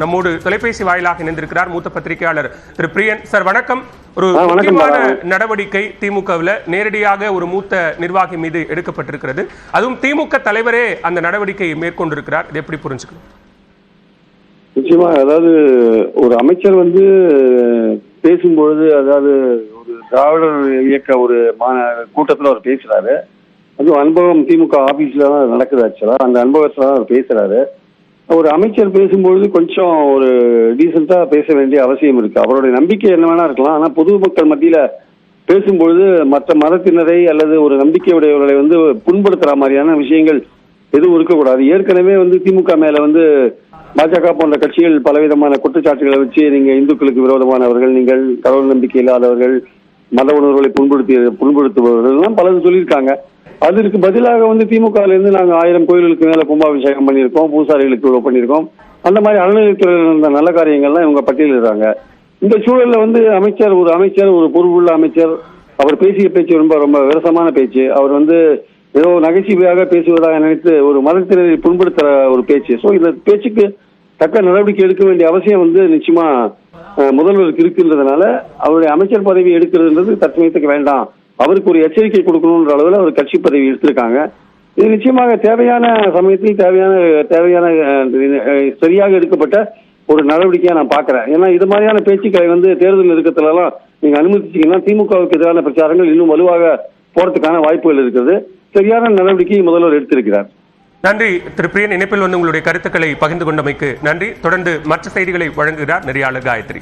நம்மோடு தொலைபேசி வாயிலாக இணைந்திருக்கிறார் மூத்த பத்திரிகையாளர் திரு பிரியன். சார் வணக்கம். ஒரு முக்கியமான நடவடிக்கை திமுகவில் நேரடியாக ஒரு மூத்த நிர்வாகி மீது எடுக்கப்பட்டிருக்கிறது. அதுவும் திமுக தலைவரே அந்த நடவடிக்கையை மேற்கொண்டிருக்கிறார். இது எப்படி புரிஞ்சுக்கணும்? நிச்சயமா, அதாவது ஒரு அமைச்சர் பேசும்பொழுது, அதாவது ஒரு திராவிடர் இயக்க ஒரு கூட்டத்தில் அவர் பேசுறாரு. அதுவும் அனுபவம் திமுக ஆபீஸ்ல தான் நடக்குது. ஆக்சுவலா அந்த அனுபவத்துல தான் அவர் பேசுறாரு. ஒரு அமைச்சர் பேசும்பொழுது கொஞ்சம் ஒரு டீசெண்டா பேச வேண்டிய அவசியம் இருக்கு. அவருடைய நம்பிக்கை என்ன வேணா இருக்கலாம். ஆனா பொதுமக்கள் மத்தியில பேசும்பொழுது மற்ற மதத்தினரை அல்லது ஒரு நம்பிக்கையுடையவர்களை புண்படுத்துற மாதிரியான விஷயங்கள் எதுவும் இருக்கக்கூடாது. ஏற்கனவே திமுக மேல பாஜக போன்ற கட்சிகள் பலவிதமான குற்றச்சாட்டுகளை வச்சு, நீங்க இந்துக்களுக்கு விரோதமானவர்கள், நீங்கள் கடவுள் நம்பிக்கை இல்லாதவர்கள், மத உணர்வுகளை புண்படுத்துபவர்கள் எல்லாம் பலரும் சொல்லியிருக்காங்க. அதற்கு பதிலாக திமுகல இருந்து நாங்க 1000 கோயில்களுக்கு மேல கும்பாபிஷேகம் பண்ணியிருக்கோம், பூசாரிகளுக்கு பண்ணியிருக்கோம். அந்த மாதிரி அறநிலையத்துறையில் இருந்த நல்ல காரியங்கள்லாம் இவங்க பட்டியலிடுறாங்க. இந்த சூழல்ல ஒரு அமைச்சர் ஒரு பொறுப்புள்ள அமைச்சர், அவர் பேசிய பேச்சு ரொம்ப ரொம்ப விரசமான பேச்சு. அவர் ஏதோ நகைச்சுவையாக பேசுவதாக நினைத்து ஒரு மதத்தினரை புண்படுத்துற ஒரு பேச்சு. ஸோ இந்த பேச்சுக்கு தக்க நடவடிக்கை எடுக்க வேண்டிய அவசியம் நிச்சயமா முதல்வருக்கு இருக்குன்றதுனால அவருடைய அமைச்சர் பதவி எடுக்கிறதுன்றது தற்சமயத்துக்கு வேண்டாம். அவருக்கு ஒரு எச்சரிக்கை கொடுக்கணும்ன்ற அளவில் அவர் கட்சி பதவி எடுத்திருக்காங்க. இது நிச்சயமாக தேவையான சமயத்தில் தேவையான சரியாக எடுக்கப்பட்ட ஒரு நடவடிக்கையா நான் பாக்குறேன். ஏன்னா இது மாதிரியான பேச்சுக்களை தேர்தல் நெருக்கத்துல எல்லாம் நீங்க அனுமதிச்சீங்கன்னா திமுகவுக்கு எதிரான பிரச்சாரங்கள் இன்னும் வலுவாக போறதுக்கான வாய்ப்புகள் இருக்குது. சரியான நடவடிக்கையை முதல்வர் எடுத்திருக்கிறார். நன்றி திரு பிரியன். இணைப்பில் உங்களுடைய கருத்துக்களை பகிர்ந்து கொண்டமைக்கு நன்றி. தொடர்ந்து மற்ற செய்திகளை வழங்குகிறார் நெறியாளர் காயத்ரி.